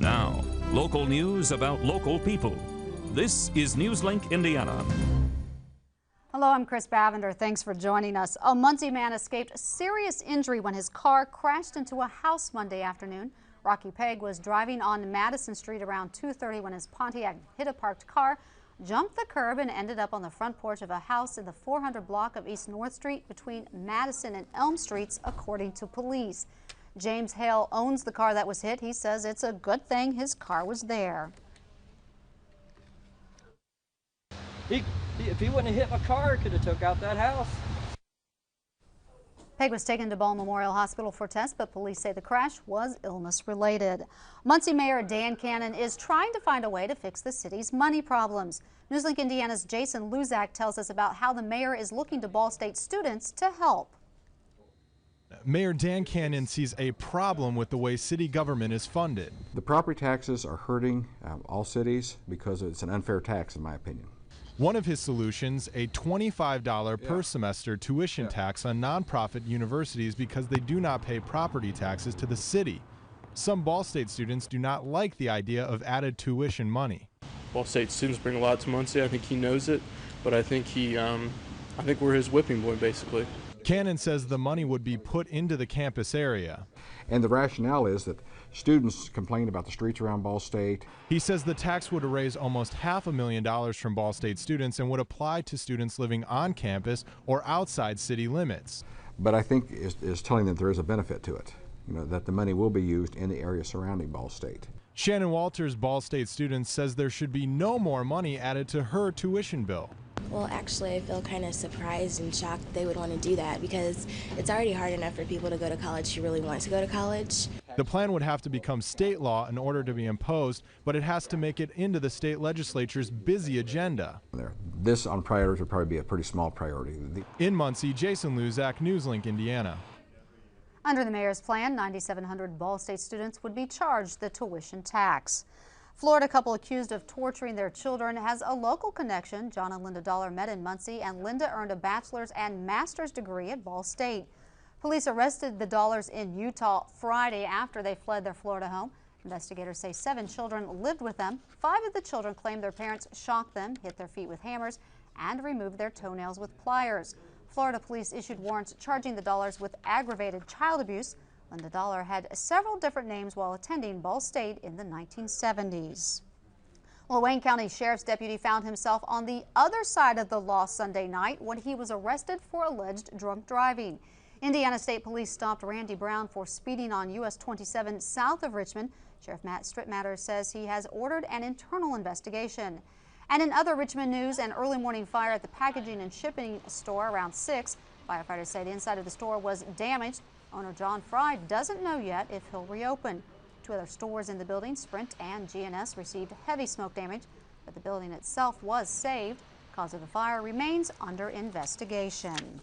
Now, local news about local people. This is Newslink Indiana. Hello, I'm Chris Bavender. Thanks for joining us. A Muncie man escaped serious injury when his car crashed into a house Monday afternoon. Rocky Pegg was driving on Madison Street around 2:30 when his Pontiac hit a parked car, jumped the curb, and ended up on the front porch of a house in the 400 block of East North Street between Madison and Elm Streets, according to police. James Hale owns the car that was hit. He says it's a good thing his car was there. If he wouldn't have hit my car, it could have took out that house. Pegg was taken to Ball Memorial Hospital for tests, but police say the crash was illness-related. Muncie Mayor Dan Canan is trying to find a way to fix the city's money problems. Newslink Indiana's Jason Luzak tells us about how the mayor is looking to Ball State students to help. Mayor Dan Canan sees a problem with the way city government is funded. The property taxes are hurting all cities because it's an unfair tax, in my opinion. One of his solutions, a $25 per semester tuition tax on nonprofit universities because they do not pay property taxes to the city. Some Ball State students do not like the idea of added tuition money. Ball State students bring a lot to Muncie. I think he knows it, but I think we're his whipping boy, basically. Canan says the money would be put into the campus area. And the rationale is that students complain about the streets around Ball State. He says the tax would raise almost $500,000 from Ball State students and would apply to students living on campus or outside city limits. But I think is telling them there is a benefit to it, that the money will be used in the area surrounding Ball State. Shannon Walters, Ball State student, says there should be no more money added to her tuition bill. Well, actually, I feel kind of surprised and shocked that they would want to do that because it's already hard enough for people to go to college who really want to go to college. The plan would have to become state law in order to be imposed, but it has to make it into the state legislature's busy agenda. This on priorities would probably be a pretty small priority. In Muncie, Jason Luzak, Newslink, Indiana. Under the mayor's plan, 9,700 Ball State students would be charged the tuition tax. Florida couple accused of torturing their children has a local connection. John and Linda Dollar met in Muncie, and Linda earned a bachelor's and master's degree at Ball State. Police arrested the Dollars in Utah Friday after they fled their Florida home. Investigators say 7 children lived with them. 5 of the children claimed their parents shocked them, hit their feet with hammers, and removed their toenails with pliers. Florida police issued warrants charging the Dollars with aggravated child abuse. Linda Dollar had several different names while attending Ball State in the 1970s. Well, Wayne County Sheriff's deputy found himself on the other side of the law Sunday night when he was arrested for alleged drunk driving. Indiana State Police stopped Randy Brown for speeding on US 27 south of Richmond. Sheriff Matt Strittmatter says he has ordered an internal investigation. And in other Richmond news, an early morning fire at the packaging and shipping store around 6. Firefighters say the inside of the store was damaged. Owner John Fry doesn't know yet if he'll reopen. 2 other stores in the building, Sprint and GNS, received heavy smoke damage, but the building itself was saved. Cause of the fire remains under investigation.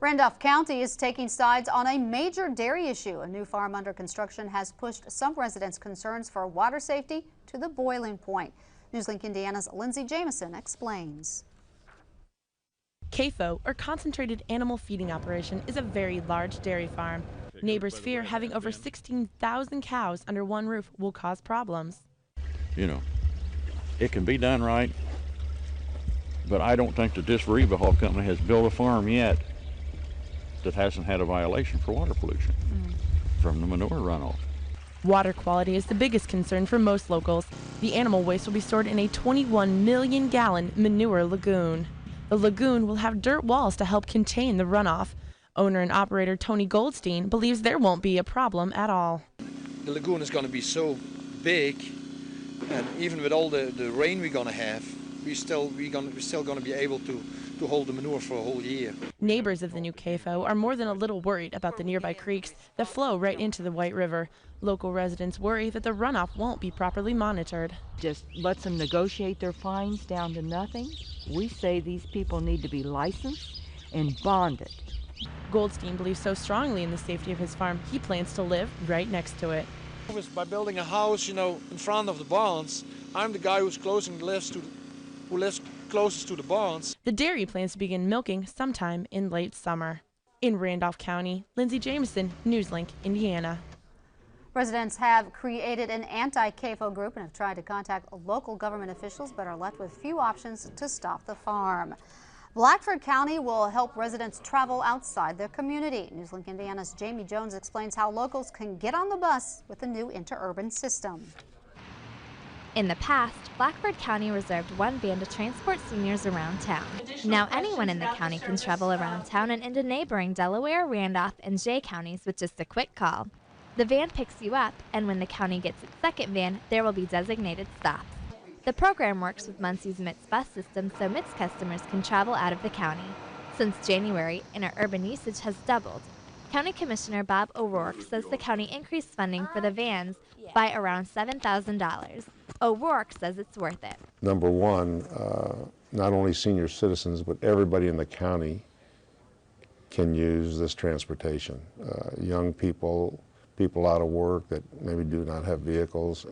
Randolph County is taking sides on a major dairy issue. A new farm under construction has pushed some residents' concerns for water safety to the boiling point. Newslink Indiana's Lindsay Jameson explains. CAFO, or Concentrated Animal Feeding Operation, is a very large dairy farm. Neighbors fear having over 16,000 cows under one roof will cause problems. It can be done right, but I don't think that this Reba-Hall company has built a farm yet that hasn't had a violation for water pollution from the manure runoff. Water quality is the biggest concern for most locals. The animal waste will be stored in a 21 million gallon manure lagoon. The lagoon will have dirt walls to help contain the runoff. Owner and operator Tony Goldstein believes there won't be a problem at all. The lagoon is going to be so big, and even with all the rain we're going to have, we're still going to be able to hold the manure for a whole year. Neighbors of the new CAFO are more than a little worried about the nearby creeks that flow right into the White River. Local residents worry that the runoff won't be properly monitored. Just lets them negotiate their fines down to nothing. We say these people need to be licensed and bonded. Goldstein believes so strongly in the safety of his farm, he plans to live right next to it. By building a house, in front of the barns, I'm the guy who lives closest to the barns. The dairy plans to begin milking sometime in late summer. In Randolph County, Lindsay Jameson, Newslink, Indiana. Residents have created an anti-CAFO group and have tried to contact local government officials, but are left with few options to stop the farm. Blackford County will help residents travel outside their community. Newslink Indiana's Jamie Jones explains how locals can get on the bus with the new InterUrban system. In the past, Blackford County reserved one van to transport seniors around town. Now anyone in the county can travel around town and into neighboring Delaware, Randolph, and Jay counties with just a quick call. The van picks you up, and when the county gets its second van, there will be designated stops. The program works with Muncie's MITS bus system so MITS customers can travel out of the county. Since January, InterUrban usage has doubled. County Commissioner Bob O'Rourke says the county increased funding for the vans by around $7,000. O'Rourke says it's worth it. Number one, not only senior citizens, but everybody in the county can use this transportation. Young people, people out of work that maybe do not have vehicles,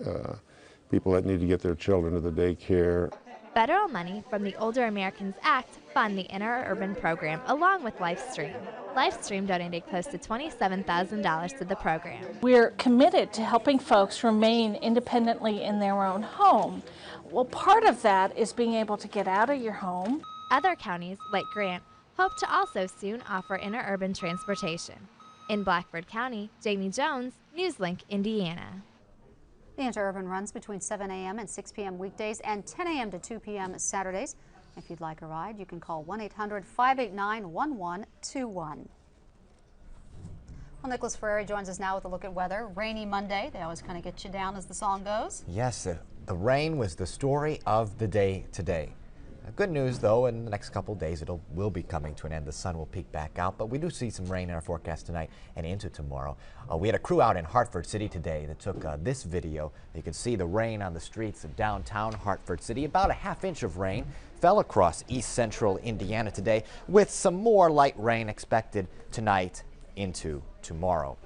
people that need to get their children to the daycare. Federal money from the Older Americans Act fund the InterUrban program along with LifeStream. LifeStream donated close to $27,000 to the program. We're committed to helping folks remain independently in their own home. Well, part of that is being able to get out of your home. Other counties, like Grant, hope to also soon offer InterUrban transportation. In Blackford County, Jamie Jones, Newslink, Indiana. The InterUrban runs between 7 a.m. and 6 p.m. weekdays and 10 a.m. to 2 p.m. Saturdays. If you'd like a ride, you can call 1-800-589-1121. Well, Nicholas Ferrari joins us now with a look at weather. Rainy Monday. They always kind of get you down as the song goes. Yes, the rain was the story of the day today. Good news, though, in the next couple days it will be coming to an end. The sun will peek back out, but we do see some rain in our forecast tonight and into tomorrow. We had a crew out in Hartford City today that took this video. You can see the rain on the streets of downtown Hartford City. About a half-inch of rain fell across east central Indiana today, with some more light rain expected tonight into tomorrow.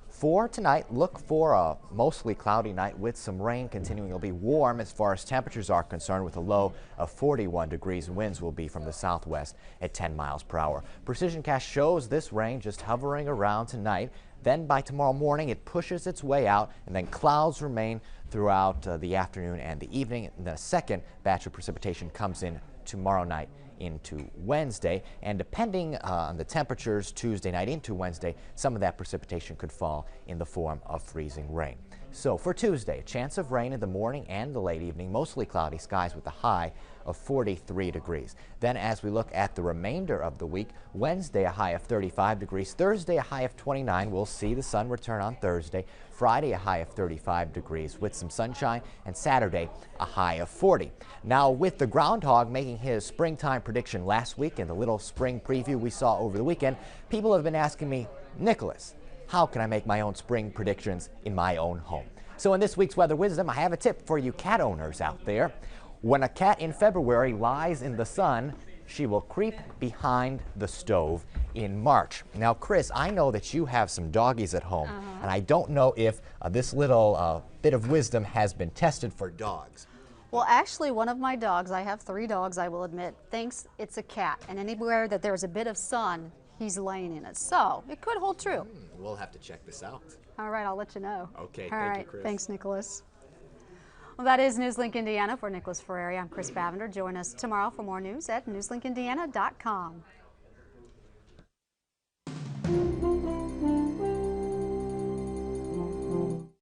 For tonight, look for a mostly cloudy night with some rain continuing. It'll be warm as far as temperatures are concerned, with a low of 41 degrees. Winds will be from the southwest at 10 miles per hour. Precision Cast shows this rain just hovering around tonight. Then by tomorrow morning, it pushes its way out, and then clouds remain throughout the afternoon and the evening. And then a second batch of precipitation comes in tomorrow night into Wednesday, and depending on the temperatures Tuesday night into Wednesday, some of that precipitation could fall in the form of freezing rain. So for Tuesday, a chance of rain in the morning and the late evening, mostly cloudy skies with a high of 43 degrees. Then as we look at the remainder of the week, Wednesday a high of 35 degrees, Thursday a high of 29. We'll see the sun return on Thursday. Friday a high of 35 degrees with some sunshine, and Saturday a high of 40. Now with the groundhog making his springtime prediction last week and the little spring preview we saw over the weekend, people have been asking me, Nicholas, how can I make my own spring predictions in my own home? So in this week's Weather Wisdom, I have a tip for you cat owners out there. When a cat in February lies in the sun, she will creep behind the stove in March. Now, Chris, I know that you have some doggies at home, and I don't know if this little bit of wisdom has been tested for dogs. Well, actually, one of my dogs, I have 3 dogs, I will admit, thinks it's a cat, and anywhere that there's a bit of sun, he's laying in it. So it could hold true. We'll have to check this out. All right, I'll let you know. Okay, thank you, Chris. Thanks, Nicholas. Well, that is Newslink Indiana. For Nicholas Ferrari, I'm Chris Bavender. Join us tomorrow for more news at newslinkindiana.com.